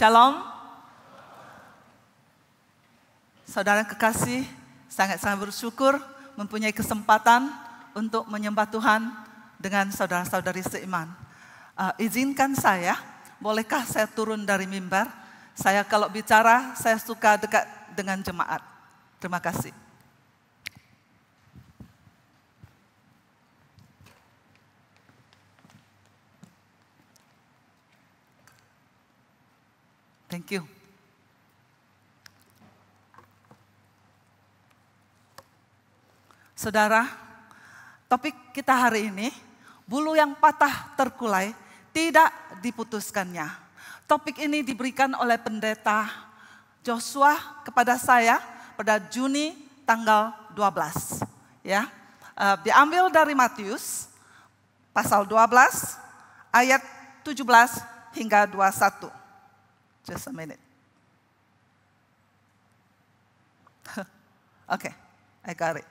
Shalom. Saudara kekasih, sangat-sangat bersyukur mempunyai kesempatan untuk menyembah Tuhan dengan saudara-saudari seiman. Izinkan saya, bolehkah saya turun dari mimbar? Saya kalau bicara, saya suka dekat dengan jemaat. Terima kasih. Thank you. Saudara, topik kita hari ini, bulu yang patah terkulai tidak diputuskannya. Topik ini diberikan oleh pendeta Joshua kepada saya pada Juni tanggal 12. Ya, diambil dari Matius pasal 12 ayat 17 hingga 21. Just a minute. Okay, I got it.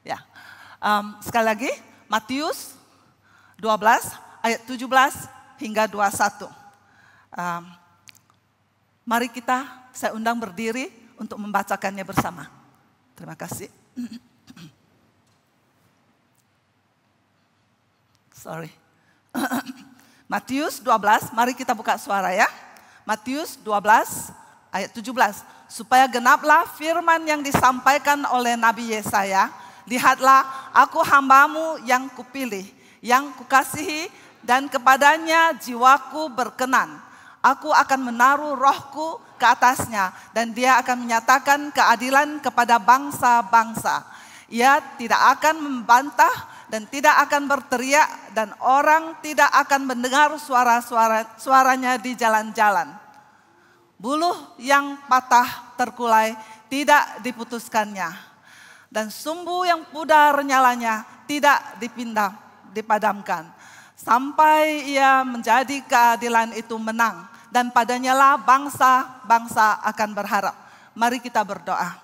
Ya, sekali lagi Matius 12 ayat 17 hingga 21. Mari saya undang berdiri untuk membacakannya bersama. Terima kasih. Sorry. Matius 12, mari kita buka suara ya. Matius 12 ayat 17. Supaya genaplah firman yang disampaikan oleh Nabi Yesaya. Lihatlah, aku hambamu yang kupilih, yang kukasihi, dan kepadanya jiwaku berkenan. Aku akan menaruh rohku ke atasnya, dan dia akan menyatakan keadilan kepada bangsa-bangsa. Ia tidak akan membantah dan tidak akan berteriak, dan orang tidak akan mendengar suaranya di jalan-jalan. Buluh yang patah terkulai tidak diputuskannya. Dan sumbu yang pudar nyalanya tidak dipadamkan. Sampai ia menjadi keadilan itu menang. Dan padanya lah bangsa-bangsa akan berharap. Mari kita berdoa.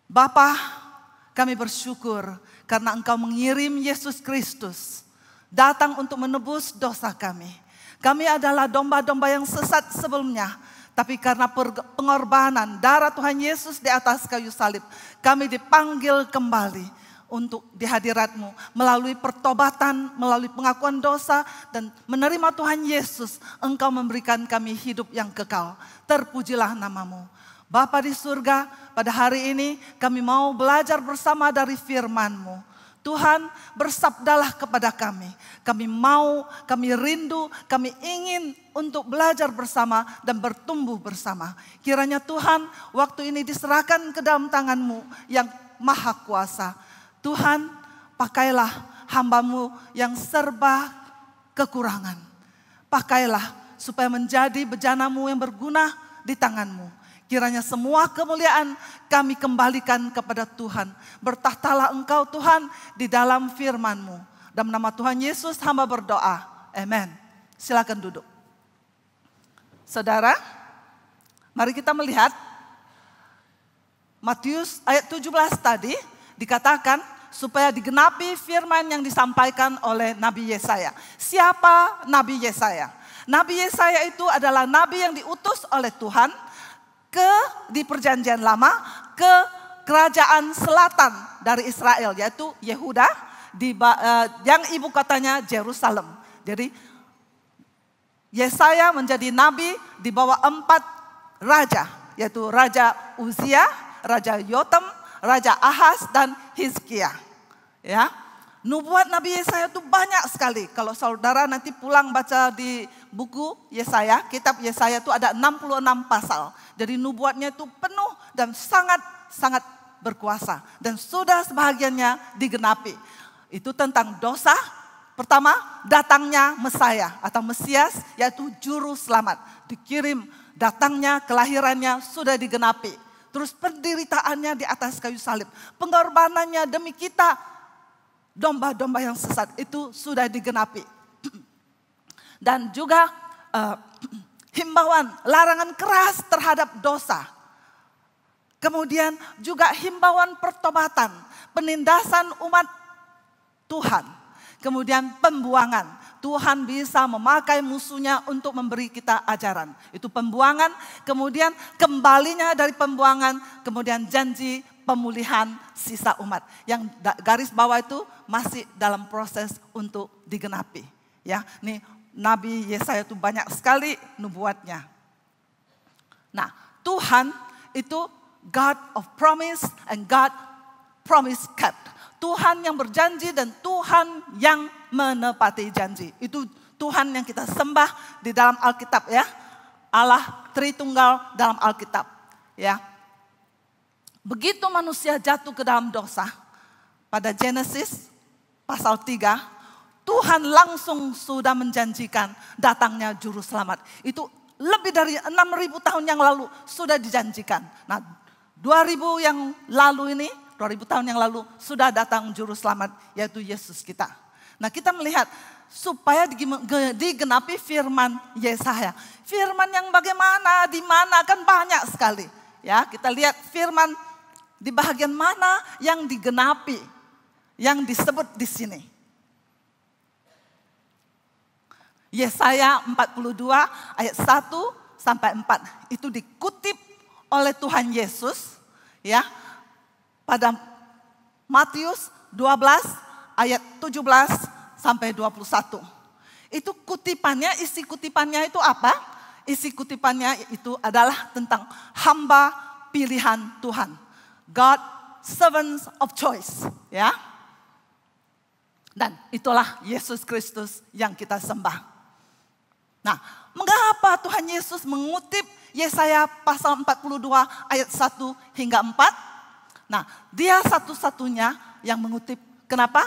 Bapa, kami bersyukur karena Engkau mengirim Yesus Kristus datang untuk menebus dosa kami. Kami adalah domba-domba yang sesat sebelumnya. Tapi karena pengorbanan darah Tuhan Yesus di atas kayu salib, kami dipanggil kembali untuk di hadirat-Mu melalui pertobatan, melalui pengakuan dosa, dan menerima Tuhan Yesus. Engkau memberikan kami hidup yang kekal. Terpujilah nama-Mu. Bapa di surga, pada hari ini kami mau belajar bersama dari firman-Mu. Tuhan, bersabdalah kepada kami. Kami mau, kami rindu, kami ingin untuk belajar bersama dan bertumbuh bersama. Kiranya Tuhan, waktu ini diserahkan ke dalam tangan-Mu yang maha kuasa. Tuhan, pakailah hamba-Mu yang serba kekurangan. Pakailah supaya menjadi bejana-Mu yang berguna di tangan-Mu. Kiranya semua kemuliaan kami kembalikan kepada Tuhan. Bertahtalah Engkau Tuhan di dalam firman-Mu. Dalam nama Tuhan Yesus hamba berdoa. Amen. Silakan duduk. Saudara, mari kita melihat Matius ayat 17 tadi dikatakan supaya digenapi firman yang disampaikan oleh Nabi Yesaya. Siapa Nabi Yesaya? Nabi Yesaya itu adalah nabi yang diutus oleh Tuhan di perjanjian lama ke kerajaan selatan dari Israel, yaitu Yehuda, yang ibu kotanya Yerusalem. Jadi Yesaya menjadi nabi di bawah 4 raja, yaitu Raja Uzia, Raja Yotam, Raja Ahaz, dan Hizkia. Ya, nubuat Nabi Yesaya itu banyak sekali. Kalau saudara nanti pulang baca di buku Yesaya, kitab Yesaya itu ada 66 pasal. Jadi nubuatnya itu penuh dan sangat berkuasa. Dan sudah sebahagiannya digenapi. Itu tentang dosa. Pertama, datangnya Mesaya atau Mesias, yaitu juru selamat. Dikirim, datangnya, kelahirannya sudah digenapi. Terus penderitaannya di atas kayu salib. Pengorbanannya demi kita, domba-domba yang sesat, itu sudah digenapi. Dan juga himbauan, larangan keras terhadap dosa. Kemudian juga himbauan pertobatan, penindasan umat Tuhan. Kemudian pembuangan. Tuhan bisa memakai musuhnya untuk memberi kita ajaran. Itu pembuangan, kemudian kembalinya dari pembuangan, kemudian janji pemulihan sisa umat. Yang garis bawah itu masih dalam proses untuk digenapi. Ya, nih Nabi Yesaya itu banyak sekali nubuatnya. Nah, Tuhan itu God of promise and God promise kept. Tuhan yang berjanji dan Tuhan yang menepati janji. Itu Tuhan yang kita sembah di dalam Alkitab ya. Allah Tritunggal dalam Alkitab ya. Begitu manusia jatuh ke dalam dosa pada Genesis pasal 3, Tuhan langsung sudah menjanjikan datangnya juru selamat. Itu lebih dari 6.000 tahun yang lalu sudah dijanjikan. Nah, 2000 yang lalu ini, 2000 tahun yang lalu sudah datang juru selamat, yaitu Yesus kita. Nah, kita melihat supaya digenapi firman Yesaya. Firman yang bagaimana, di mana, kan banyak sekali. Ya, kita lihat firman di bagian mana yang digenapi, yang disebut di sini. Yesaya 42 ayat 1 sampai 4 itu dikutip oleh Tuhan Yesus ya pada Matius 12 ayat 17 sampai 21. Itu kutipannya, isi kutipannya itu apa? Isi kutipannya itu adalah tentang hamba pilihan Tuhan. God servants of choice, ya. Dan itulah Yesus Kristus yang kita sembah. Nah, mengapa Tuhan Yesus mengutip Yesaya pasal 42 ayat 1 hingga 4? Nah, dia satu-satunya yang mengutip. Kenapa?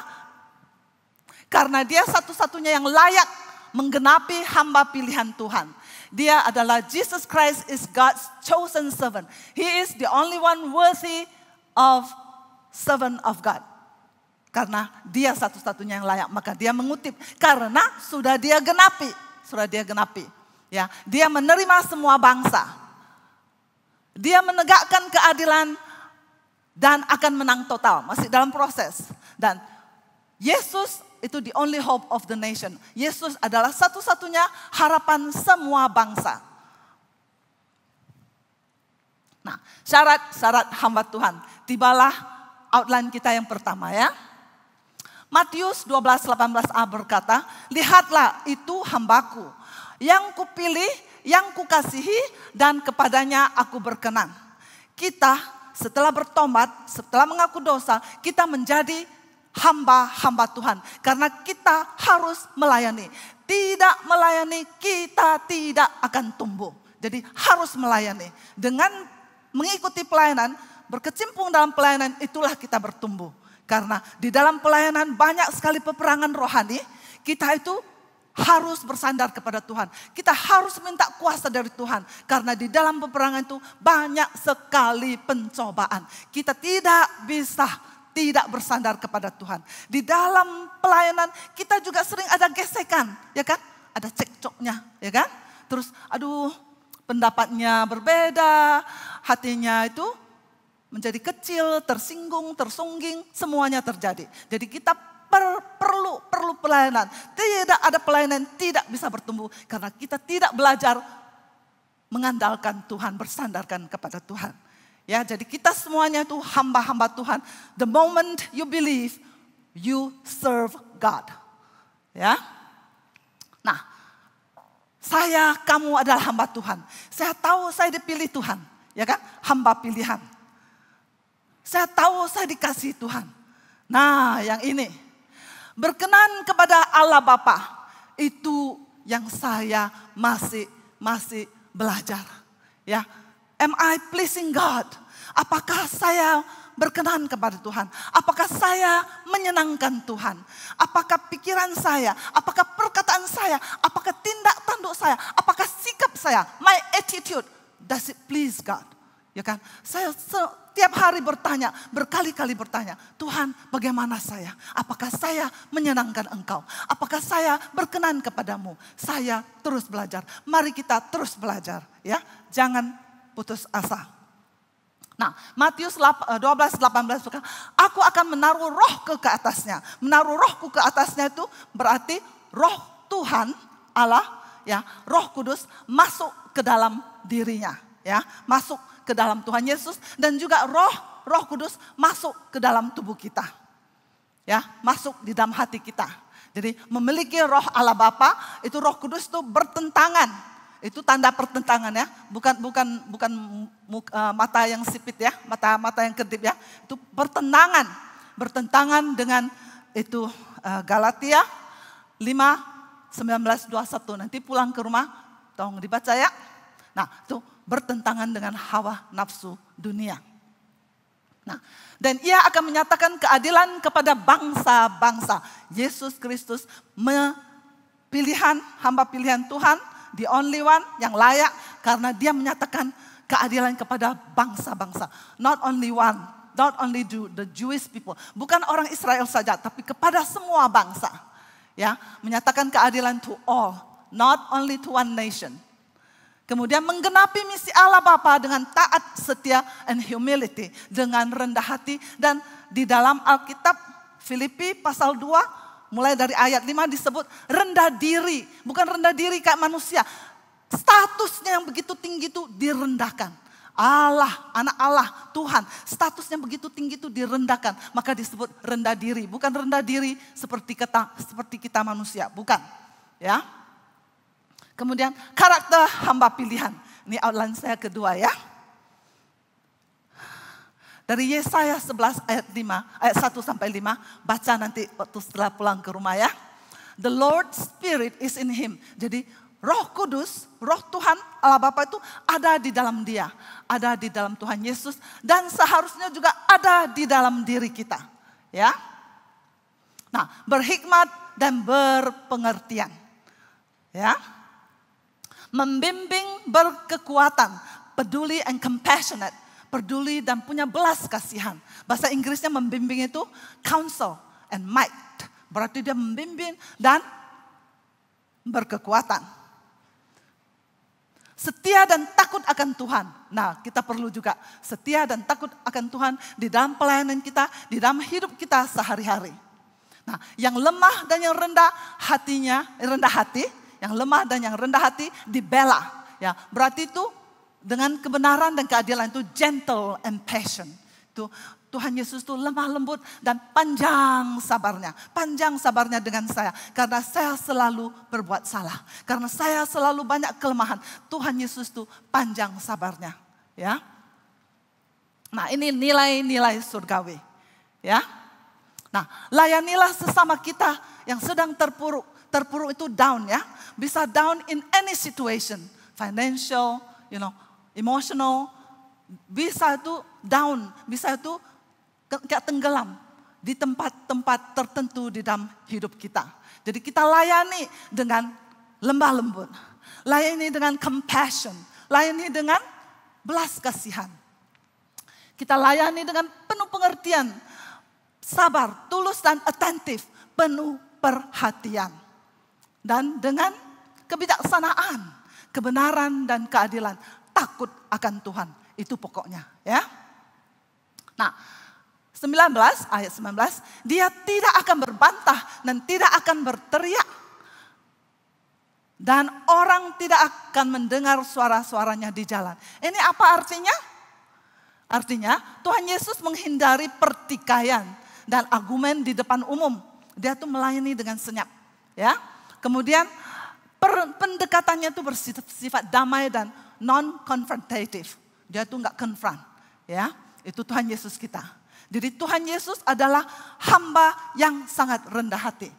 Karena dia satu-satunya yang layak menggenapi hamba pilihan Tuhan. Dia adalah Jesus Christ is God's chosen servant. He is the only one worthy of servant of God. Karena dia satu-satunya yang layak, maka dia mengutip. Karena sudah dia genapi. Sudah dia genapi. Ya, dia menerima semua bangsa. Dia menegakkan keadilan dan akan menang total. Masih dalam proses. Dan Yesus itu the only hope of the nation. Yesus adalah satu-satunya harapan semua bangsa. Nah, syarat-syarat hamba Tuhan. Tibalah outline kita yang pertama ya. Matius 12:18a berkata, lihatlah itu hambaku yang kupilih, yang kukasihi dan kepadanya aku berkenan. Kita setelah bertobat, setelah mengaku dosa, kita menjadi hamba-hamba Tuhan. Karena kita harus melayani. Tidak melayani, kita tidak akan tumbuh. Jadi harus melayani. Dengan mengikuti pelayanan, berkecimpung dalam pelayanan, itulah kita bertumbuh. Karena di dalam pelayanan banyak sekali peperangan rohani, kita itu harus bersandar kepada Tuhan. Kita harus minta kuasa dari Tuhan. Karena di dalam peperangan itu banyak sekali pencobaan. Kita tidak bisa tidak bersandar kepada Tuhan. Di dalam pelayanan kita juga sering ada gesekan, ya kan? Ada cekcoknya, ya kan? Terus aduh pendapatnya berbeda, hatinya itu menjadi kecil, tersinggung, tersungging, semuanya terjadi. Jadi kita perlu pelayanan. Tidak ada pelayanan tidak bisa bertumbuh karena kita tidak belajar mengandalkan Tuhan, bersandarkan kepada Tuhan. Ya, jadi kita semuanya itu hamba-hamba Tuhan. The moment you believe, you serve God. Ya. Nah, kamu adalah hamba Tuhan. Saya tahu saya dipilih Tuhan, ya kan? Hamba pilihan. Saya tahu saya dikasihi Tuhan. Nah, yang ini. Berkenan kepada Allah Bapa. Itu yang saya masih belajar. Ya. Am I pleasing God? Apakah saya berkenan kepada Tuhan? Apakah saya menyenangkan Tuhan? Apakah pikiran saya? Apakah perkataan saya? Apakah tindak tanduk saya? Apakah sikap saya? My attitude, does it please God? Ya kan? Saya setiap hari bertanya, berkali-kali bertanya, Tuhan bagaimana saya? Apakah saya menyenangkan Engkau? Apakah saya berkenan kepadamu? Saya terus belajar. Mari kita terus belajar, ya. Jangan putus asa. Nah, Matius 12:18 berkata, aku akan menaruh rohku ke atasnya. Menaruh rohku ke atasnya itu berarti roh Tuhan Allah, ya, Roh Kudus masuk ke dalam dirinya, ya, masuk ke dalam Tuhan Yesus, dan juga Roh Kudus masuk ke dalam tubuh kita, ya, masuk di dalam hati kita. Jadi memiliki Roh Allah Bapa, itu Roh Kudus itu bertentangan. Itu tanda pertentangan, ya, bukan mata yang sipit, ya, mata yang kedip, ya. Itu bertentangan dengan itu Galatia 5:19-21. Nanti pulang ke rumah tolong dibaca, ya. Nah, itu bertentangan dengan hawa nafsu dunia. Nah, dan ia akan menyatakan keadilan kepada bangsa-bangsa. Yesus Kristus hamba pilihan Tuhan, the only one yang layak, karena dia menyatakan keadilan kepada bangsa-bangsa. Not only one, not only the Jewish people. Bukan orang Israel saja, tapi kepada semua bangsa. Ya, menyatakan keadilan to all, not only to one nation. Kemudian menggenapi misi Allah Bapa dengan taat, setia, and humility. Dengan rendah hati. Dan di dalam Alkitab, Filipi pasal 2, mulai dari ayat 5 disebut rendah diri. Bukan rendah diri kayak manusia. Statusnya yang begitu tinggi itu direndahkan. Allah, anak Allah, Tuhan. Statusnya begitu tinggi itu direndahkan. Maka disebut rendah diri. Bukan rendah diri seperti kita manusia. Bukan. Ya. Kemudian karakter hamba pilihan. Ini outline saya kedua, ya. Dari Yesaya 11 ayat 1-5, baca nanti waktu setelah pulang ke rumah, ya. The Lord's Spirit is in him. Jadi Roh Kudus, Roh Tuhan Allah Bapa itu ada di dalam dia. Ada di dalam Tuhan Yesus. Dan seharusnya juga ada di dalam diri kita. Ya. Nah, berhikmat dan berpengertian. Ya. Membimbing, berkekuatan, peduli and compassionate. Peduli dan punya belas kasihan. Bahasa Inggrisnya membimbing itu counsel and might. Berarti dia membimbing dan berkekuatan. Setia dan takut akan Tuhan. Nah, kita perlu juga setia dan takut akan Tuhan di dalam pelayanan kita, di dalam hidup kita sehari-hari. Nah, yang lemah dan yang rendah hati, yang lemah dan yang rendah hati dibela. Ya, berarti itu dengan kebenaran dan keadilan itu gentle and patient. Itu Tuhan Yesus itu lemah lembut dan panjang sabarnya. Panjang sabarnya dengan saya. Karena saya selalu berbuat salah. Karena saya selalu banyak kelemahan. Tuhan Yesus itu panjang sabarnya. Ya. Nah, ini nilai-nilai surgawi. Ya. Nah, layanilah sesama kita yang sedang terpuruk. Terpuruk itu down, ya. Bisa down in any situation. Financial, emotional. Bisa itu down. Bisa itu kayak tenggelam di tempat-tempat tertentu di dalam hidup kita. Jadi kita layani dengan lembah lembut. Layani dengan compassion. Layani dengan belas kasihan. Kita layani dengan penuh pengertian. Sabar, tulus dan atentif. Penuh perhatian. Dan dengan kebijaksanaan, kebenaran dan keadilan. Takut akan Tuhan. Itu pokoknya, ya. Nah, ayat 19, dia tidak akan berbantah dan tidak akan berteriak. Dan orang tidak akan mendengar suara-suaranya di jalan. Ini apa artinya? Artinya Tuhan Yesus menghindari pertikaian dan argumen di depan umum. Dia tuh melayani dengan senyap. Ya. Kemudian pendekatannya itu bersifat damai dan non-confrontative. Dia tuh nggak confront. Ya. Itu Tuhan Yesus kita. Jadi Tuhan Yesus adalah hamba yang sangat rendah hati.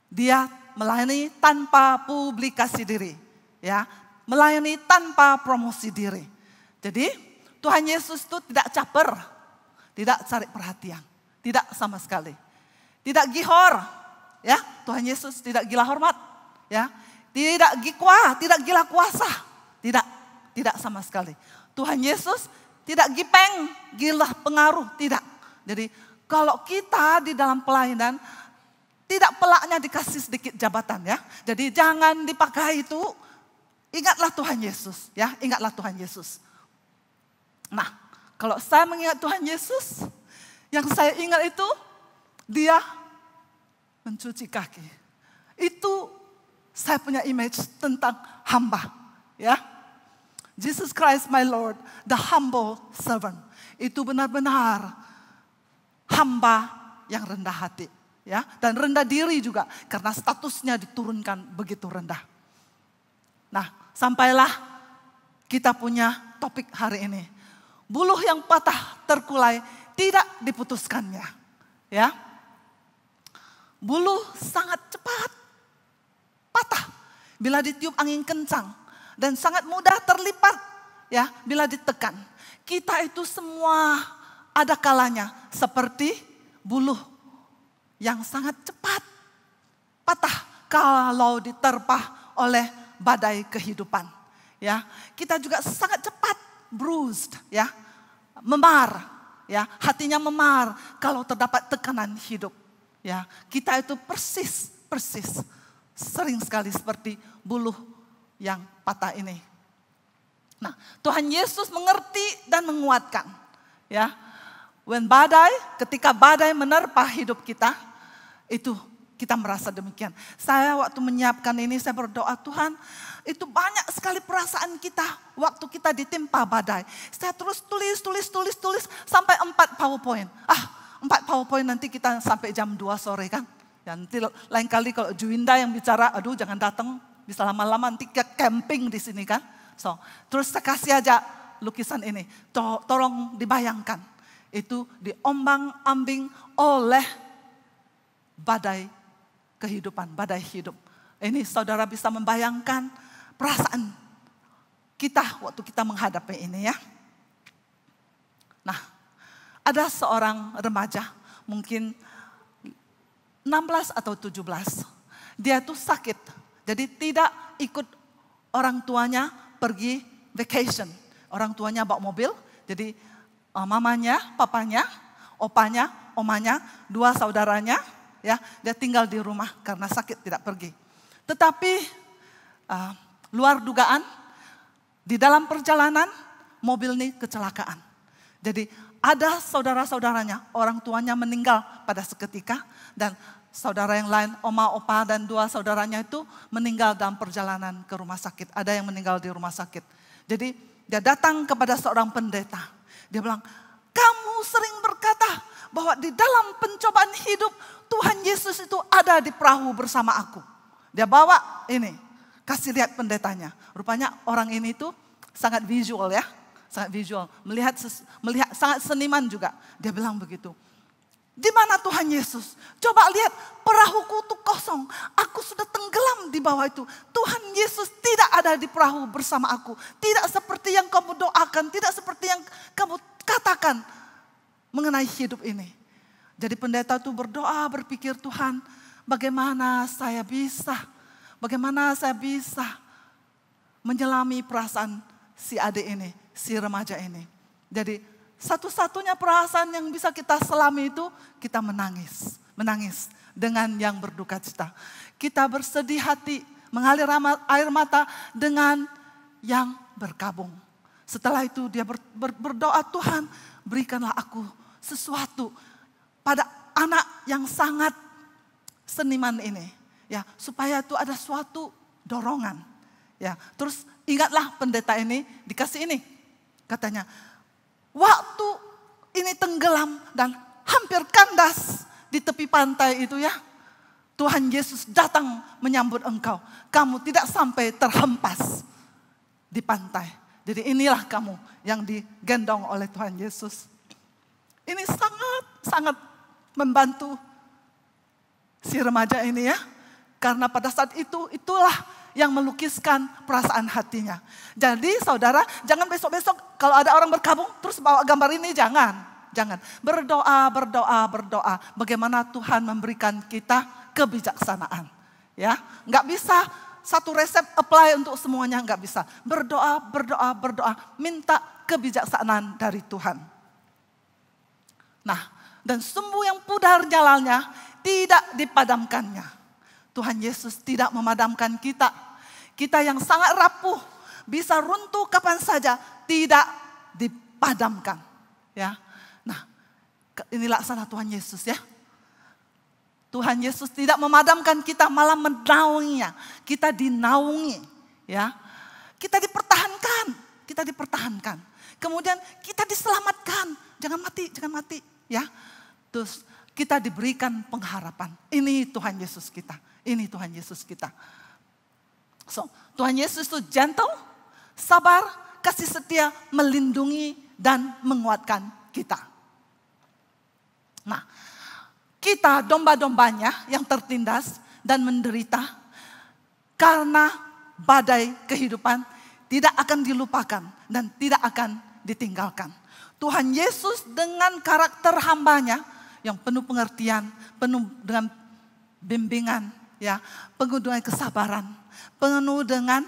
Dia melayani tanpa publikasi diri. Ya, melayani tanpa promosi diri. Jadi Tuhan Yesus itu tidak caper. Tidak cari perhatian. Tidak sama sekali. Tidak gihor. Ya, Tuhan Yesus tidak gila hormat. Ya, tidak gila kuasa. Tidak sama sekali. Tuhan Yesus tidak gipeng, gila pengaruh, tidak. Jadi kalau kita di dalam pelayanan, tidak pelaknya dikasih sedikit jabatan, ya. Jadi jangan dipakai itu, ingatlah Tuhan Yesus, ya, ingatlah Tuhan Yesus. Nah, kalau saya mengingat Tuhan Yesus, yang saya ingat itu dia mencuci kaki. Itu saya punya image tentang hamba, ya. Jesus Christ my Lord, the humble servant. Itu benar-benar hamba yang rendah hati, ya, dan rendah diri juga karena statusnya diturunkan begitu rendah. Nah, sampailah kita punya topik hari ini. Buluh yang patah terkulai tidak diputuskannya, ya. Buluh sangat cepat patah bila ditiup angin kencang dan sangat mudah terlipat, ya, bila ditekan. Kita itu semua ada kalanya seperti buluh yang sangat cepat patah kalau diterpa oleh badai kehidupan, ya. Kita juga sangat cepat bruised, ya, memar, ya, hatinya memar kalau terdapat tekanan hidup. Ya, kita itu persis sering sekali seperti buluh yang patah ini. Nah, Tuhan Yesus mengerti dan menguatkan, ya. Ketika badai menerpa hidup kita, itu kita merasa demikian. Saya waktu menyiapkan ini, saya berdoa, Tuhan, itu banyak sekali perasaan kita waktu kita ditimpa badai. Saya terus tulis sampai 4 PowerPoint. 4 PowerPoint nanti kita sampai jam 2 sore kan. Ya, nanti lain kali kalau Juwinda yang bicara, aduh jangan datang, bisa lama-lama nanti camping di sini kan. So, terus saya kasih aja lukisan ini. Tolong dibayangkan. Itu diombang-ambing oleh badai kehidupan, badai hidup. Ini saudara bisa membayangkan perasaan kita waktu kita menghadapi ini, ya. Nah, ada seorang remaja, mungkin 16 atau 17. Dia tuh sakit, jadi tidak ikut orang tuanya pergi vacation. Orang tuanya bawa mobil, jadi mamanya, papanya, opanya, omanya, 2 saudaranya, ya, dia tinggal di rumah karena sakit tidak pergi. Tetapi luar dugaan, di dalam perjalanan mobil ini kecelakaan. Jadi ada saudara-saudaranya, orang tuanya meninggal pada seketika, dan saudara yang lain, oma, opa, dan 2 saudaranya itu meninggal dalam perjalanan ke rumah sakit. Ada yang meninggal di rumah sakit. Jadi dia datang kepada seorang pendeta. Dia bilang, kamu sering berkata bahwa di dalam pencobaan hidup Tuhan Yesus itu ada di perahu bersama aku. Dia bawa ini, kasih lihat pendetanya. Rupanya orang ini tuh sangat visual, ya. Sangat visual, melihat sangat seniman juga. Dia bilang begitu. Di mana Tuhan Yesus? Coba lihat, perahuku itu kosong. Aku sudah tenggelam di bawah itu. Tuhan Yesus tidak ada di perahu bersama aku. Tidak seperti yang kamu doakan, tidak seperti yang kamu katakan mengenai hidup ini. Jadi pendeta itu berdoa, berpikir, Tuhan, bagaimana saya bisa menyelami perasaan si adik ini, si remaja ini. Jadi satu-satunya perasaan yang bisa kita selami itu kita menangis dengan yang berduka cita. Kita bersedih hati, mengalir air mata dengan yang berkabung. Setelah itu dia berdoa, Tuhan berikanlah aku sesuatu pada anak yang sangat seniman ini, ya, supaya itu ada suatu dorongan, ya. Terus ingatlah pendeta ini dikasih ini, katanya, waktu ini tenggelam dan hampir kandas di tepi pantai itu, ya, Tuhan Yesus datang menyambut engkau. Kamu tidak sampai terhempas di pantai. Jadi inilah kamu yang digendong oleh Tuhan Yesus. Ini sangat membantu si remaja ini, ya. Karena pada saat itu, itulah yang melukiskan perasaan hatinya. Jadi saudara, jangan besok-besok kalau ada orang berkabung terus bawa gambar ini, jangan. Berdoa. Bagaimana Tuhan memberikan kita kebijaksanaan. Ya, nggak bisa satu resep apply untuk semuanya, nggak bisa. Berdoa, minta kebijaksanaan dari Tuhan. Nah, dan sumbu yang pudar nyalanya tidak dipadamkannya. Tuhan Yesus tidak memadamkan kita. Kita yang sangat rapuh, bisa runtuh kapan saja, tidak dipadamkan. Ya, nah ini laksana Tuhan Yesus ya. Tuhan Yesus tidak memadamkan kita, malah menaunginya. Kita dinaungi, ya. Kita dipertahankan. Kemudian kita diselamatkan. Jangan mati, ya. Terus kita diberikan pengharapan. Ini Tuhan Yesus kita. So, Tuhan Yesus itu gentle, sabar, kasih setia, melindungi dan menguatkan kita. Nah, kita domba-dombanya yang tertindas dan menderita karena badai kehidupan tidak akan dilupakan dan tidak akan ditinggalkan. Tuhan Yesus dengan karakter hambanya yang penuh pengertian, penuh dengan bimbingan, ya, penuh dengan kesabaran, penuh dengan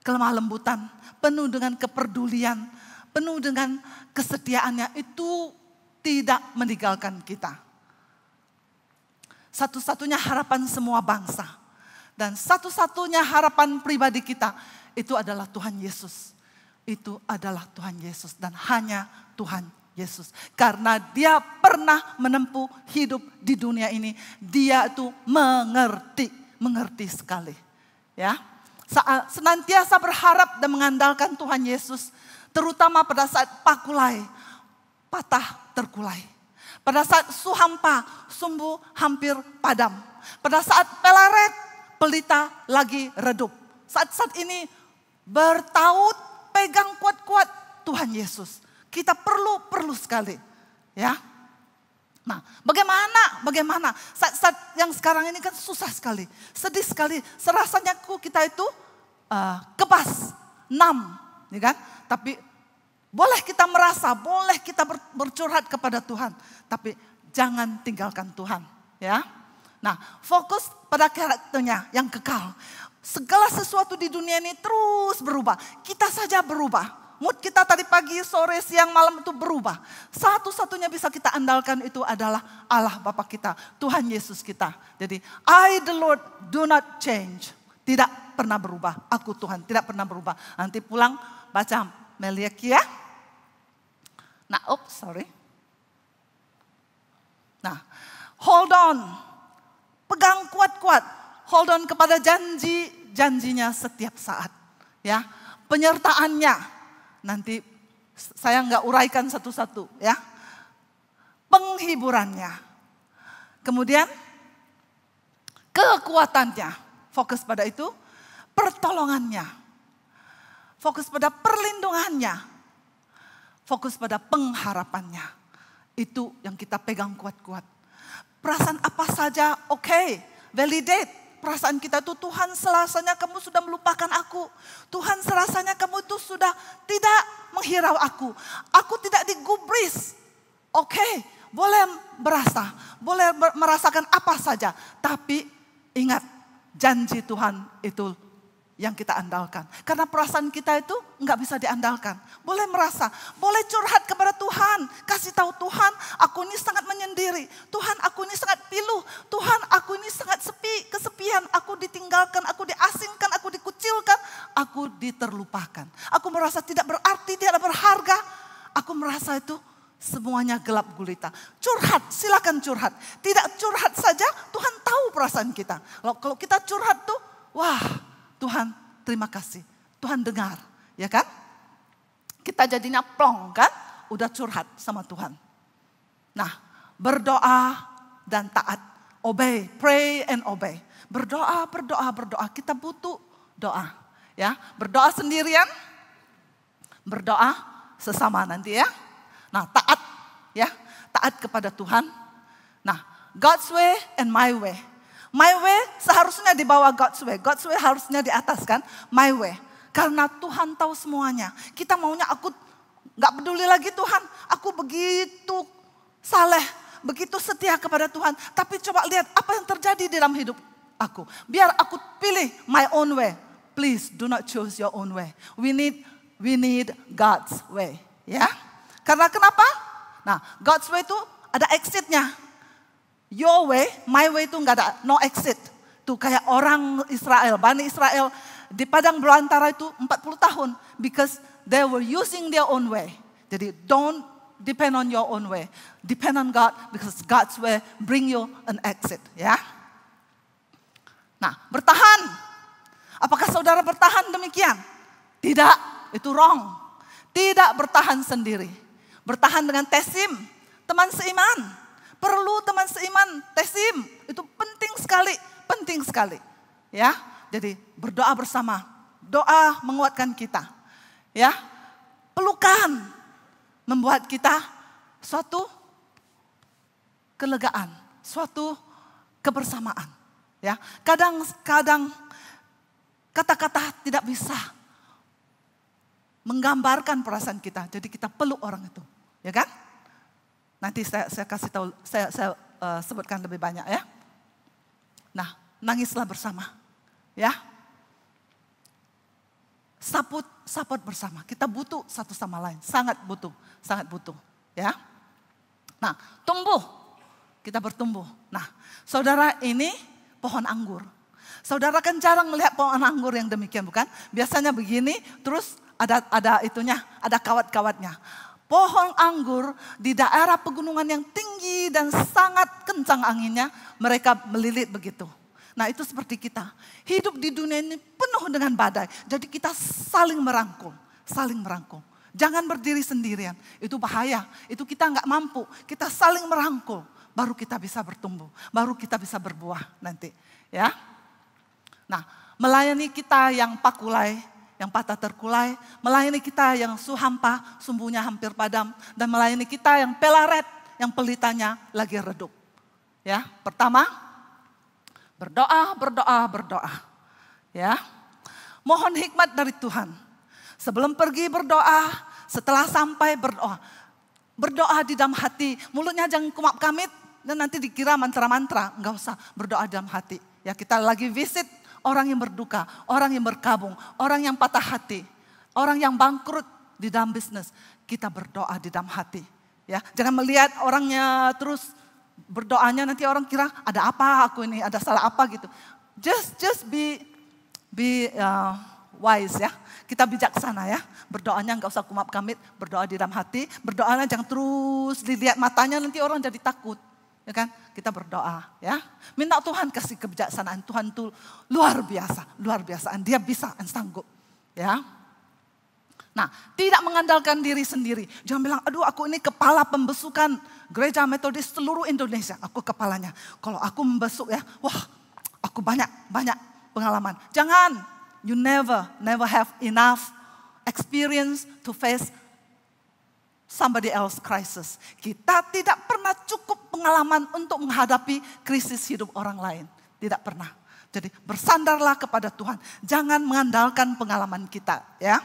kelemah lembutan, penuh dengan kepedulian, penuh dengan kesetiaannya, itu tidak meninggalkan kita. Satu-satunya harapan semua bangsa. Dan satu-satunya harapan pribadi kita, itu adalah Tuhan Yesus. Itu adalah Tuhan Yesus dan hanya Tuhan Yesus. Karena dia pernah menempuh hidup di dunia ini. Dia itu mengerti sekali. Ya, senantiasa berharap dan mengandalkan Tuhan Yesus. Terutama pada saat pakulai, patah terkulai. Pada saat suhampa, sumbu hampir padam. Pada saat pelaret, pelita lagi redup. Saat-saat ini bertaut, pegang kuat-kuat Tuhan Yesus. Kita perlu sekali. Ya. Nah, bagaimana? Saat-saat yang sekarang ini kan susah sekali. Sedih sekali. Serasanya kita itu kebas, numb. Ya kan? Tapi boleh kita merasa, boleh kita bercurhat kepada Tuhan. Tapi jangan tinggalkan Tuhan. Ya. Nah, fokus pada karakternya yang kekal. Segala sesuatu di dunia ini terus berubah. Kita saja berubah. Mood kita tadi pagi, sore, siang, malam itu berubah. Satu-satunya bisa kita andalkan itu adalah Allah Bapa kita. Tuhan Yesus kita. Jadi, I the Lord do not change. Tidak pernah berubah. Aku Tuhan tidak pernah berubah. Nanti pulang baca Meliaki ya. Nah, sorry. Nah, hold on. Pegang kuat-kuat. Hold on kepada janjinya setiap saat. Ya, penyertaannya. Nanti saya nggak uraikan satu-satu. Ya, penghiburannya. Kemudian kekuatannya. Fokus pada itu. Pertolongannya. Fokus pada perlindungannya. Fokus pada pengharapannya. Itu yang kita pegang kuat-kuat. Perasaan apa saja, oke, validate. Perasaan kita itu, Tuhan serasanya kamu sudah melupakan aku. Tuhan serasanya kamu itu sudah tidak menghirau aku. Aku tidak digubris. Oke, boleh berasa, boleh merasakan apa saja. Tapi ingat, janji Tuhan itu yang kita andalkan. Karena perasaan kita itu nggak bisa diandalkan. Boleh merasa, boleh curhat kepada Tuhan. Kasih tahu Tuhan, aku ini sangat menyendiri. Tuhan, aku ini sangat pilu. Tuhan, aku ini sangat sepi, kesepian. Aku ditinggalkan, aku diasingkan, aku dikucilkan. Aku diterlupakan. Aku merasa tidak berarti, tidak berharga. Aku merasa itu semuanya gelap gulita. Curhat, silakan curhat. Tidak curhat saja, Tuhan tahu perasaan kita. Kalau kita curhat tuh, wah, Tuhan terima kasih, Tuhan dengar, ya kan? Kita jadinya plong kan, udah curhat sama Tuhan. Nah, berdoa dan taat, obey, pray and obey. Berdoa, kita butuh doa. Ya, berdoa sendirian, berdoa sesama nanti ya. Nah, taat, ya, taat kepada Tuhan. Nah, God's way and my way. My way seharusnya di bawah God's way. God's way harusnya di atas kan. My way. Karena Tuhan tahu semuanya. Kita maunya aku gak peduli lagi Tuhan. Aku begitu saleh. Begitu setia kepada Tuhan. Tapi coba lihat apa yang terjadi dalam hidup aku. Biar aku pilih my own way. Please do not choose your own way. We need God's way. Ya. Karena kenapa? Nah, God's way itu ada exitnya. Your way, my way itu nggak ada, no exit. Tuh kayak orang Israel, Bani Israel di padang belantara itu 40 tahun. Because they were using their own way. Jadi don't depend on your own way. Depend on God because God's way bring you an exit. Ya. Nah, bertahan. Apakah saudara bertahan demikian? Tidak, itu wrong. Tidak bertahan sendiri. Bertahan dengan tesim, teman seiman. Perlu teman seiman, tesim. Itu penting sekali. Ya, jadi berdoa bersama. Doa menguatkan kita. Ya, pelukan membuat kita suatu kelegaan, suatu kebersamaan. Ya, kadang-kadang kata-kata tidak bisa menggambarkan perasaan kita. Jadi kita peluk orang itu, ya kan? Nanti saya kasih tahu, saya sebutkan lebih banyak ya. Nah, nangislah bersama, ya. Support bersama. Kita butuh satu sama lain, sangat butuh, ya. Nah, tumbuh, kita bertumbuh. Nah, saudara ini pohon anggur. Saudara kan jarang melihat pohon anggur yang demikian, bukan? Biasanya begini, terus ada itunya, ada kawat-kawatnya. Pohon anggur di daerah pegunungan yang tinggi dan sangat kencang anginnya, mereka melilit begitu. Nah, itu seperti kita. Hidup di dunia ini penuh dengan badai. Jadi kita saling merangkul. Jangan berdiri sendirian. Itu bahaya. Itu kita nggak mampu. Kita saling merangkul. Baru kita bisa bertumbuh. Baru kita bisa berbuah nanti. Ya. Nah, melayani kita yang pakulai, yang patah terkulai, melayani kita yang suhampa, sumbunya hampir padam, dan melayani kita yang pelaret, yang pelitanya lagi redup. Ya, pertama, berdoa. Ya, mohon hikmat dari Tuhan. Sebelum pergi berdoa, setelah sampai berdoa. Berdoa di dalam hati, mulutnya jangan kumap kamit dan nanti dikira mantra-mantra. Enggak usah, berdoa di dalam hati. Ya, kita lagi visit orang yang berduka, orang yang berkabung, orang yang patah hati, orang yang bangkrut di dalam bisnis. Kita berdoa di dalam hati. Ya, jangan melihat orangnya terus berdoanya nanti orang kira ada apa aku ini, ada salah apa gitu. Just be wise ya. Kita bijaksana ya. Berdoanya enggak usah kumap kamit, berdoa di dalam hati. Berdoanya jangan terus dilihat matanya nanti orang jadi takut. Ya kan? Kita berdoa ya. Minta Tuhan kasih kebijaksanaan. Tuhan itu luar biasa. Dia bisa dan sanggup. Ya. Nah, tidak mengandalkan diri sendiri. Jangan bilang, aduh aku ini kepala pembesukan gereja metodis seluruh Indonesia. Aku kepalanya. Kalau aku membesuk ya, wah aku banyak pengalaman. Jangan, you never have enough experience to face somebody else crisis. Kita tidak pernah cukup pengalaman untuk menghadapi krisis hidup orang lain. Tidak pernah. Jadi bersandarlah kepada Tuhan. Jangan mengandalkan pengalaman kita. Ya.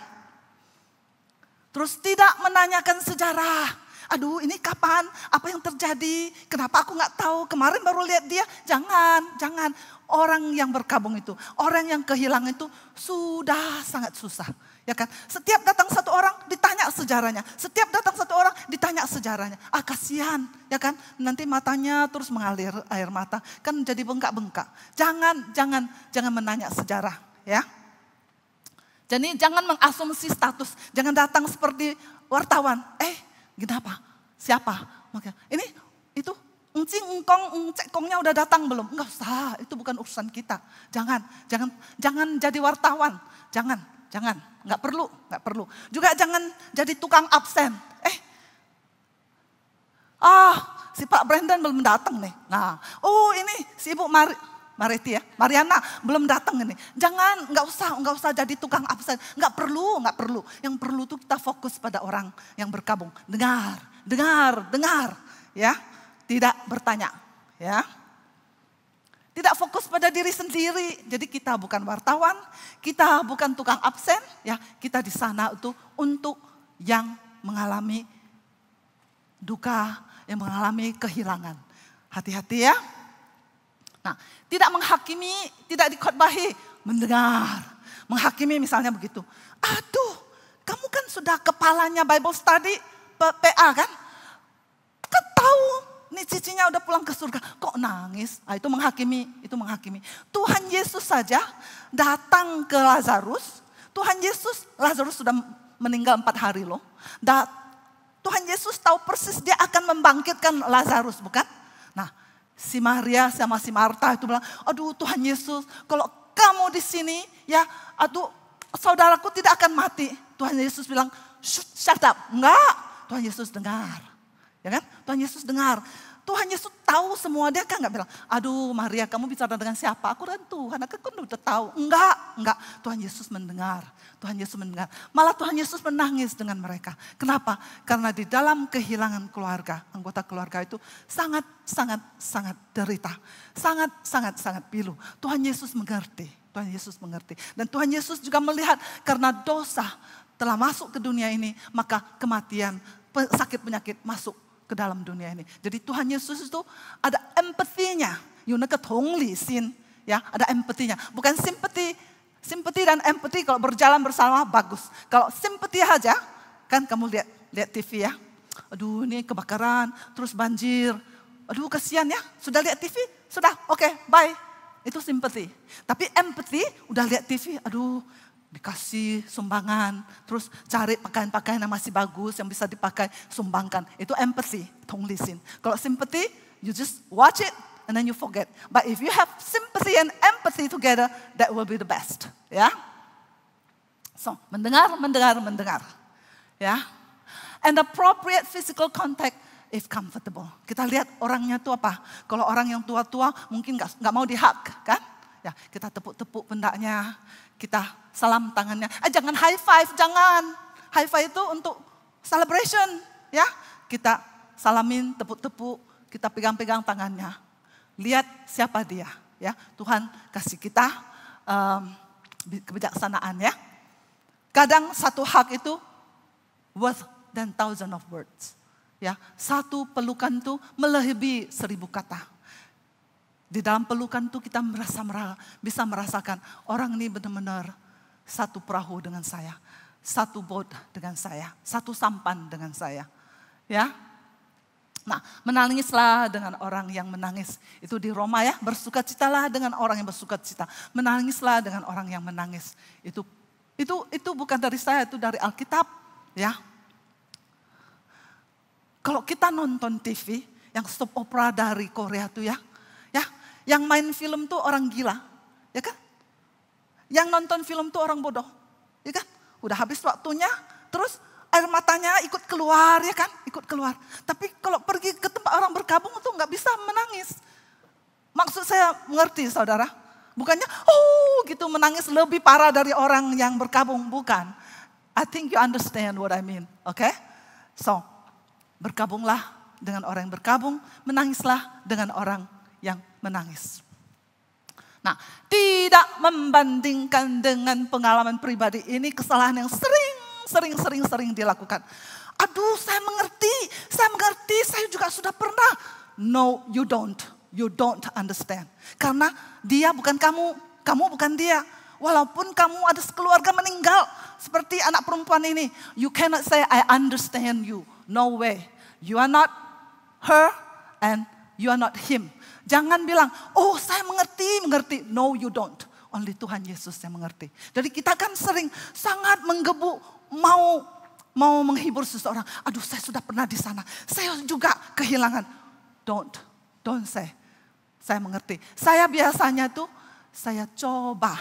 Terus tidak menanyakan sejarah. Aduh ini kapan? Apa yang terjadi? Kenapa aku gak tahu? Kemarin baru lihat dia. Jangan. Orang yang berkabung itu, orang yang kehilangan itu sudah sangat susah. Ya kan? Setiap datang satu orang ditanya sejarahnya. Kasihan, ya kan? Nanti matanya terus mengalir air mata, kan jadi bengkak-bengkak. Jangan menanya sejarah, ya. Jadi jangan mengasumsi status, jangan datang seperti wartawan. Kenapa? Siapa? Ini itu cekongnya udah datang belum? Enggak usah, itu bukan urusan kita. Jangan jadi wartawan. Jangan, enggak perlu. Juga jangan jadi tukang absen. Si Pak Brandon belum datang nih. Nah, ini si Ibu Mariti ya, Mariana belum datang ini. Jangan, enggak usah jadi tukang absen. Enggak perlu. Yang perlu tuh kita fokus pada orang yang berkabung. Dengar, ya. Tidak bertanya, ya. Tidak fokus pada diri sendiri. Jadi kita bukan wartawan, kita bukan tukang absen, ya. Kita di sana untuk yang mengalami duka, yang mengalami kehilangan. Hati-hati ya. Nah, tidak menghakimi, tidak dikhotbahi, mendengar. Menghakimi misalnya begitu. Aduh, kamu kan sudah kepalanya Bible Study, PA kan? Kan tahu, nih cicinya udah pulang ke surga, kok nangis? Itu menghakimi. Tuhan Yesus saja datang ke Lazarus. Lazarus sudah meninggal 4 hari loh. Tuhan Yesus tahu persis dia akan membangkitkan Lazarus, bukan? Nah, si Maria sama si Marta itu bilang, aduh Tuhan Yesus, kalau kamu di sini, ya, aduh saudaraku tidak akan mati. Tuhan Yesus bilang, shut up. Enggak, Tuhan Yesus dengar. Ya kan? Tuhan Yesus dengar. Tuhan Yesus tahu semua, dia kan nggak bilang, aduh Maria kamu bicara dengan siapa? Aku dan Tuhan, aku kan udah tahu. Enggak. Tuhan Yesus mendengar. Tuhan Yesus mendengar. Malah Tuhan Yesus menangis dengan mereka. Kenapa? Karena di dalam kehilangan keluarga, anggota keluarga itu sangat derita. Sangat pilu. Tuhan Yesus mengerti. Tuhan Yesus mengerti. Dan Tuhan Yesus juga melihat karena dosa telah masuk ke dunia ini, maka kematian, sakit penyakit masuk ke dalam dunia ini. Jadi Tuhan Yesus itu ada empatinya, ya, ada empatinya. Bukan simpati dan empati kalau berjalan bersama bagus. Kalau simpati aja, kan kamu lihat TV ya. Aduh ini kebakaran, terus banjir. Aduh kasihan ya, sudah lihat TV? Sudah, oke, bye. Itu simpati. Tapi empati, udah lihat TV, aduh dikasih sumbangan, terus cari pakaian-pakaian yang masih bagus, yang bisa dipakai, sumbangkan. Itu empathy, 동리심. Kalau sympathy, you just watch it and then you forget. But if you have sympathy and empathy together, that will be the best. Ya, so mendengar. Ya, and appropriate physical contact if comfortable. Kita lihat orangnya itu apa? Kalau orang yang tua-tua mungkin nggak mau di-hug, kan? Ya, kita tepuk-tepuk pundaknya, kita salam tangannya. Jangan high five, jangan. High five itu untuk celebration, ya. Kita salamin, tepuk-tepuk, kita pegang-pegang tangannya. Lihat siapa dia, ya. Tuhan kasih kita kebijaksanaan, ya. Kadang satu hug itu worth than thousand of words. Ya, satu pelukan itu melebihi 1000 kata. Di dalam pelukan itu kita bisa merasakan orang ini benar-benar satu perahu dengan saya, satu boat dengan saya, satu sampan dengan saya. Ya, nah menangislah dengan orang yang menangis. Itu di Roma ya, bersukacitalah dengan orang yang bersukacita. Menangislah dengan orang yang menangis. Itu bukan dari saya, itu dari Alkitab. Ya, kalau kita nonton TV yang soap opera dari Korea tuh ya. Yang main film tuh orang gila, ya kan? Yang nonton film tuh orang bodoh, ya kan? Udah habis waktunya, terus air matanya ikut keluar, ya kan? Ikut keluar. Tapi kalau pergi ke tempat orang berkabung tuh nggak bisa menangis. Maksud saya mengerti saudara? Bukannya, gitu menangis lebih parah dari orang yang berkabung, bukan. I think you understand what I mean, okay? So, berkabunglah dengan orang yang berkabung, menangislah dengan orang yang menangis. Nah, tidak membandingkan dengan pengalaman pribadi ini kesalahan yang sering dilakukan. Aduh, saya mengerti, saya juga sudah pernah. No, you don't understand. Karena dia bukan kamu bukan dia. Walaupun kamu ada sekeluarga meninggal, seperti anak perempuan ini, you cannot say I understand you. No way. You are not her and you are not him. Jangan bilang, saya mengerti. No, you don't. Only Tuhan Yesus yang mengerti. Jadi kita kan sering sangat menggebu, mau menghibur seseorang. Aduh, saya sudah pernah di sana. Saya juga kehilangan. Don't say. Saya mengerti. Saya biasanya tuh, saya coba.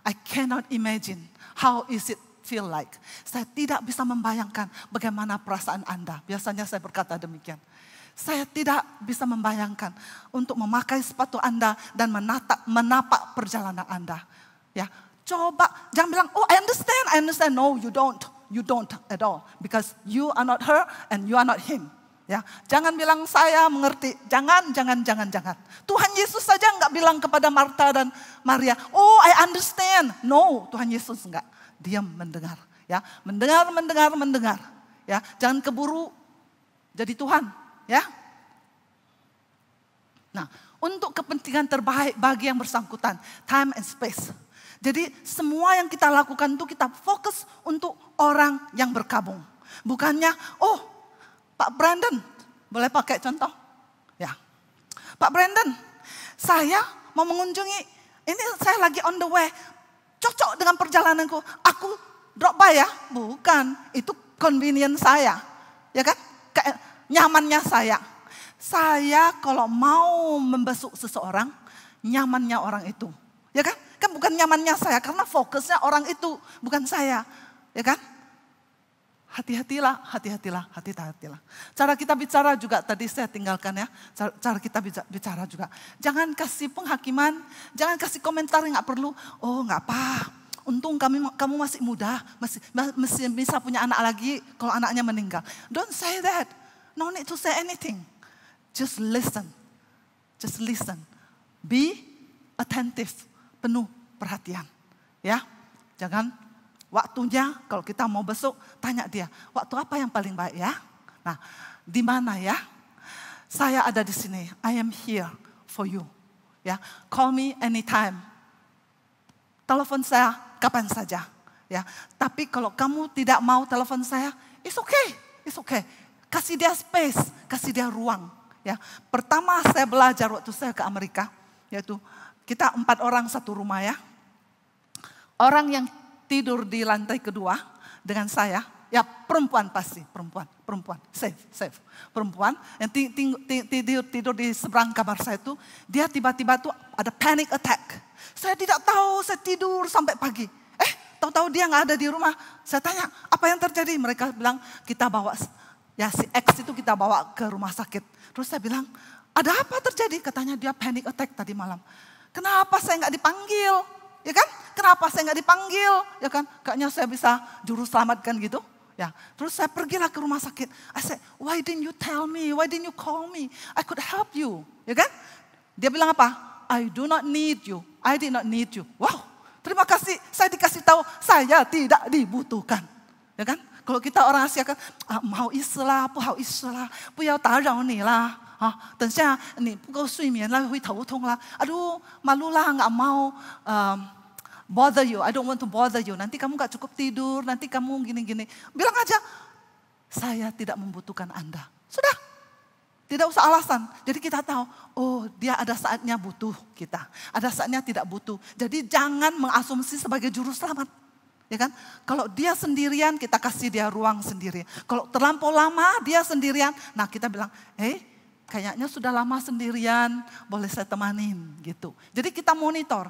I cannot imagine how is it feel like. Saya tidak bisa membayangkan bagaimana perasaan Anda. Biasanya saya berkata demikian. Saya tidak bisa membayangkan untuk memakai sepatu Anda dan menapak perjalanan Anda. Ya, coba jangan bilang, I understand. No, you don't at all, because you are not her and you are not him. Ya, jangan bilang saya mengerti. Jangan. Tuhan Yesus saja nggak bilang kepada Marta dan Maria, I understand. No, Tuhan Yesus nggak. Dia mendengar. Ya, mendengar. Ya, jangan keburu jadi Tuhan. Ya, nah untuk kepentingan terbaik bagi yang bersangkutan, time and space. Jadi semua yang kita lakukan itu kita fokus untuk orang yang berkabung. Bukannya, Pak Brandon, boleh pakai contoh? Ya, Pak Brandon, saya mau mengunjungi, ini saya lagi on the way, cocok dengan perjalananku, aku drop by ya? Bukan, itu convenience saya. ya kan? Kayak nyamannya saya. Saya kalau mau membesuk seseorang, nyamannya orang itu. Ya kan? Kan bukan nyamannya saya, karena fokusnya orang itu, bukan saya. Ya kan? Hati-hatilah. Cara kita bicara juga tadi saya tinggalkan ya. Cara kita bicara juga. Jangan kasih penghakiman, jangan kasih komentar yang gak perlu. Oh gak apa, untung kamu masih muda, masih bisa punya anak lagi kalau anaknya meninggal. Don't say that. No need to say anything. Just listen. Be attentive, penuh perhatian. Ya, jangan waktunya kalau kita mau besok tanya dia, waktu apa yang paling baik ya? Nah, di mana ya? Saya ada di sini. I am here for you. Ya, call me anytime. Telepon saya kapan saja. Ya, tapi kalau kamu tidak mau telepon saya, it's okay. Kasih dia space, kasih dia ruang. Ya, pertama saya belajar waktu saya ke Amerika, yaitu kita 4 orang satu rumah ya. Orang yang tidur di lantai kedua dengan saya, ya perempuan pasti, perempuan, safe. Perempuan yang tidur di seberang kamar saya itu, dia tiba-tiba tuh ada panic attack. Saya tidak tahu, saya tidur sampai pagi. Tahu-tahu dia nggak ada di rumah. Saya tanya, apa yang terjadi? Mereka bilang, kita bawa, ya si X itu kita bawa ke rumah sakit. Terus saya bilang, ada apa terjadi? Katanya dia panic attack tadi malam. Kenapa saya nggak dipanggil? Ya kan? Kenapa saya nggak dipanggil? Ya kan? Kayaknya saya bisa juru selamatkan gitu. Ya. Terus saya pergilah ke rumah sakit. I said, why didn't you tell me? Why didn't you call me? I could help you. Ya kan? Dia bilang apa? I do not need you. I did not need you. Wow, terima kasih. Saya dikasih tahu saya tidak dibutuhkan. Ya kan? Kalau kita orang Asia kan, 不好意思啦，不好意思啦，不要打扰你啦。等下你不够睡眠啦，会头痛啦。Aduh, malu lah, nggak mau bother you. I don't want to bother you. Nanti kamu nggak cukup tidur, nanti kamu gini-gini. Bilang aja, saya tidak membutuhkan Anda. Sudah, tidak usah alasan. Jadi kita tahu, oh dia ada saatnya butuh kita, ada saatnya tidak butuh. Jadi jangan mengasumsi sebagai juru selamat. Ya kan? Kalau dia sendirian, kita kasih dia ruang sendiri. Kalau terlampau lama dia sendirian, nah kita bilang, kayaknya sudah lama sendirian, boleh saya temanin gitu. Jadi kita monitor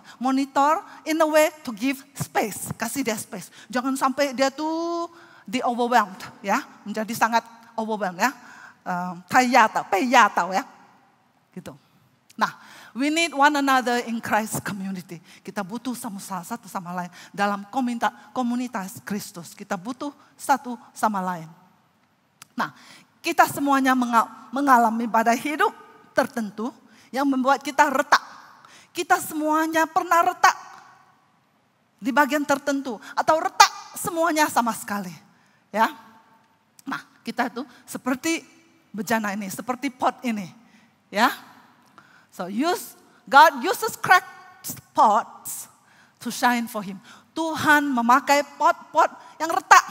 in a way to give space, kasih dia space. Jangan sampai dia tuh di overwhelmed ya, menjadi sangat overwhelmed ya. 太压倒 ya. Gitu. Nah, we need one another in Christ community. Kita butuh satu sama lain dalam komunitas Kristus. Kita butuh satu sama lain. Nah, kita semuanya mengalami pada hidup tertentu yang membuat kita retak. Kita semuanya pernah retak di bagian tertentu atau retak semuanya sama sekali. Ya. Nah, kita itu seperti bejana ini, seperti pot ini. Ya. So God uses cracked pots to shine for Him. Tuhan memakai pot-pot yang retak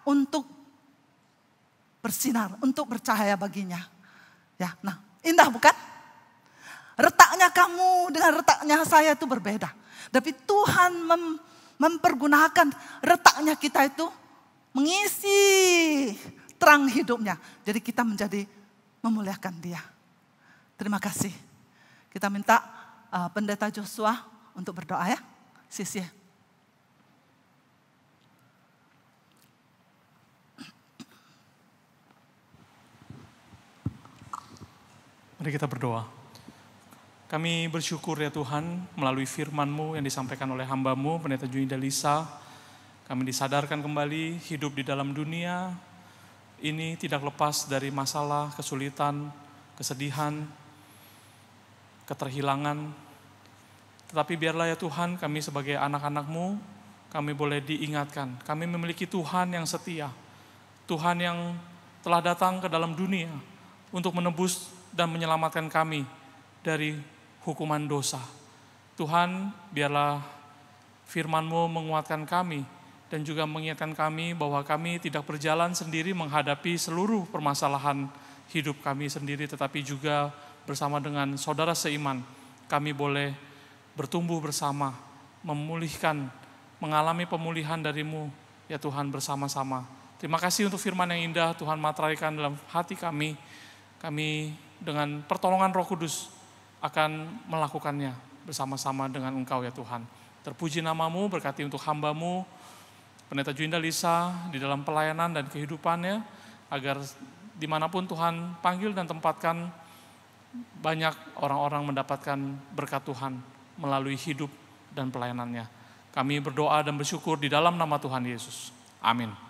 untuk bersinar, untuk bercahaya baginya. Ya, nah, indah bukan? Retaknya kamu dengan retaknya saya itu berbeda. Tapi Tuhan mempergunakan retaknya kita itu mengisi terang hidupnya. Jadi kita menjadi memuliakan Dia. Terima kasih. Kita minta Pendeta Joshua untuk berdoa ya. Sisi. Mari kita berdoa. Kami bersyukur ya Tuhan melalui firman-Mu yang disampaikan oleh hamba-Mu, Pendeta Junida Lisa. Kami disadarkan kembali hidup di dalam dunia ini tidak lepas dari masalah, kesulitan, kesedihan, keterhilangan. Tetapi biarlah ya Tuhan kami sebagai anak-anak-Mu, kami boleh diingatkan. Kami memiliki Tuhan yang setia. Tuhan yang telah datang ke dalam dunia untuk menebus dan menyelamatkan kami dari hukuman dosa. Tuhan, biarlah firman-Mu menguatkan kami dan juga mengingatkan kami bahwa kami tidak berjalan sendiri menghadapi seluruh permasalahan hidup kami sendiri, tetapi juga bersama dengan saudara seiman, kami boleh bertumbuh bersama, memulihkan, mengalami pemulihan dari-Mu, ya Tuhan bersama-sama. Terima kasih untuk firman yang indah Tuhan materaikan dalam hati kami. Kami dengan pertolongan Roh Kudus akan melakukannya bersama-sama dengan Engkau ya Tuhan. Terpuji namamu, berkati untuk hamba-Mu, Pendeta Juinda Lisa di dalam pelayanan dan kehidupannya, agar dimanapun Tuhan panggil dan tempatkan, banyak orang-orang mendapatkan berkat Tuhan melalui hidup dan pelayanannya. Kami berdoa dan bersyukur di dalam nama Tuhan Yesus. Amin.